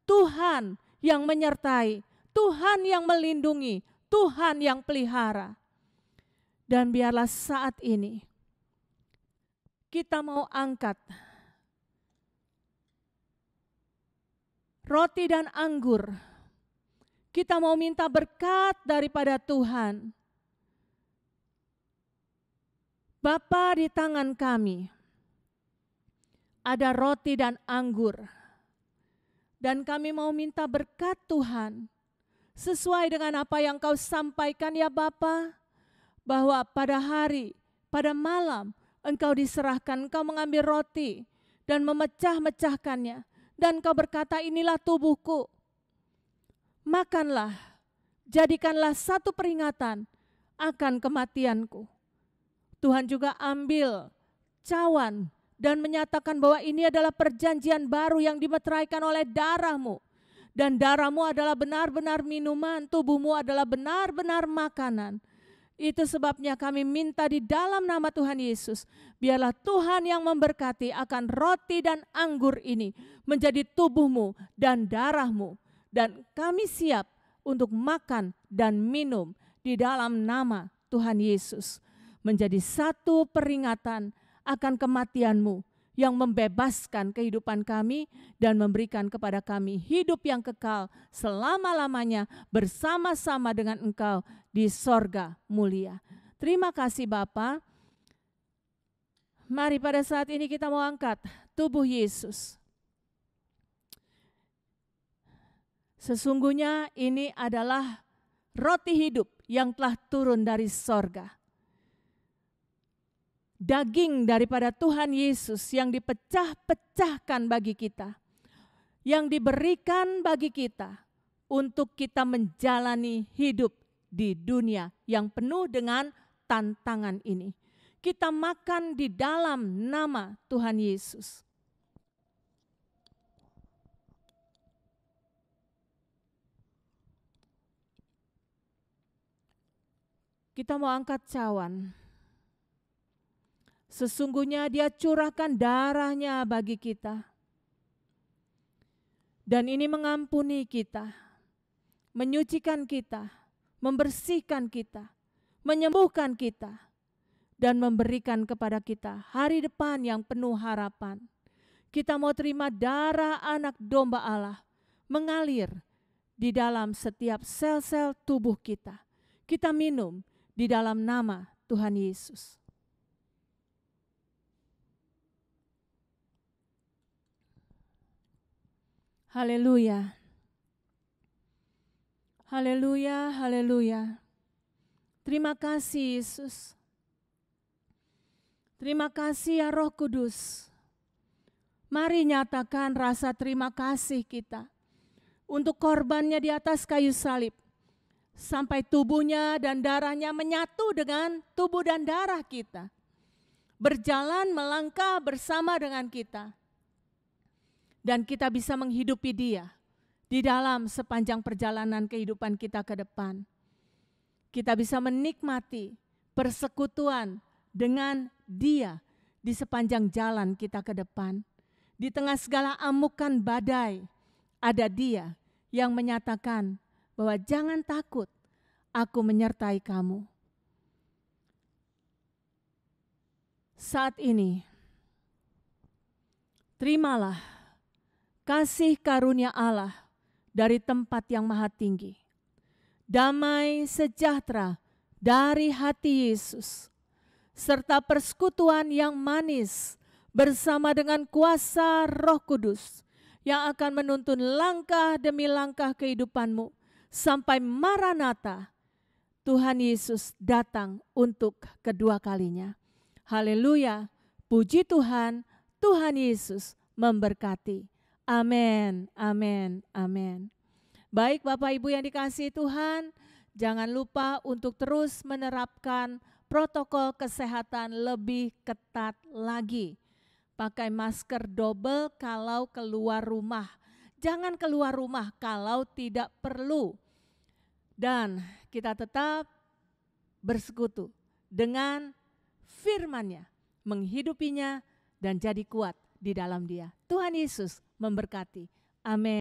Tuhan yang menyertai, Tuhan yang melindungi, Tuhan yang pelihara. Dan biarlah saat ini kita mau angkat roti dan anggur. Kita mau minta berkat daripada Tuhan. Bapa, di tangan kami ada roti dan anggur. Dan kami mau minta berkat Tuhan. Sesuai dengan apa yang Kau sampaikan ya Bapa. Bahwa pada hari, pada malam Engkau diserahkan, Engkau mengambil roti dan memecah-mecahkannya. Dan Kau berkata, inilah tubuhku. Makanlah, jadikanlah satu peringatan akan kematianku. Tuhan juga ambil cawan dan menyatakan bahwa ini adalah perjanjian baru yang dimeteraikan oleh darah-Mu. Dan darah-Mu adalah benar-benar minuman, tubuh-Mu adalah benar-benar makanan. Itu sebabnya kami minta di dalam nama Tuhan Yesus, biarlah Tuhan yang memberkati akan roti dan anggur ini menjadi tubuh-Mu dan darah-Mu. Dan kami siap untuk makan dan minum di dalam nama Tuhan Yesus. Menjadi satu peringatan akan kematian-Mu yang membebaskan kehidupan kami dan memberikan kepada kami hidup yang kekal selama-lamanya bersama-sama dengan Engkau di sorga mulia. Terima kasih Bapa. Mari pada saat ini kita mau angkat tubuh Yesus. Sesungguhnya ini adalah roti hidup yang telah turun dari sorga. Daging daripada Tuhan Yesus yang dipecah-pecahkan bagi kita, yang diberikan bagi kita untuk kita menjalani hidup di dunia yang penuh dengan tantangan ini. Kita makan di dalam nama Tuhan Yesus. Kita mau angkat cawan. Sesungguhnya Dia curahkan darahnya bagi kita. Dan ini mengampuni kita, menyucikan kita, membersihkan kita, menyembuhkan kita, dan memberikan kepada kita hari depan yang penuh harapan. Kita mau terima darah anak domba Allah mengalir di dalam setiap sel-sel tubuh kita. Kita minum di dalam nama Tuhan Yesus. Haleluya. Haleluya, haleluya. Terima kasih Yesus. Terima kasih ya Roh Kudus. Mari nyatakan rasa terima kasih kita untuk korbannya di atas kayu salib. Sampai tubuhnya dan darahnya menyatu dengan tubuh dan darah kita. Berjalan melangkah bersama dengan kita. Dan kita bisa menghidupi Dia di dalam sepanjang perjalanan kehidupan kita ke depan. Kita bisa menikmati persekutuan dengan Dia di sepanjang jalan kita ke depan. Di tengah segala amukan badai, ada Dia yang menyatakan bahwa jangan takut, aku menyertai kamu. Saat ini, terimalah kasih karunia Allah dari tempat yang maha tinggi. Damai sejahtera dari hati Yesus, serta persekutuan yang manis bersama dengan kuasa Roh Kudus yang akan menuntun langkah demi langkah kehidupanmu sampai Maranatha, Tuhan Yesus datang untuk kedua kalinya. Haleluya, puji Tuhan, Tuhan Yesus memberkati. Amin, amin, amin. Baik Bapak Ibu yang dikasihi Tuhan, jangan lupa untuk terus menerapkan protokol kesehatan lebih ketat lagi. Pakai masker double kalau keluar rumah. Jangan keluar rumah kalau tidak perlu. Dan kita tetap bersekutu dengan firman-Nya, menghidupinya dan jadi kuat di dalam Dia. Tuhan Yesus memberkati. Amin.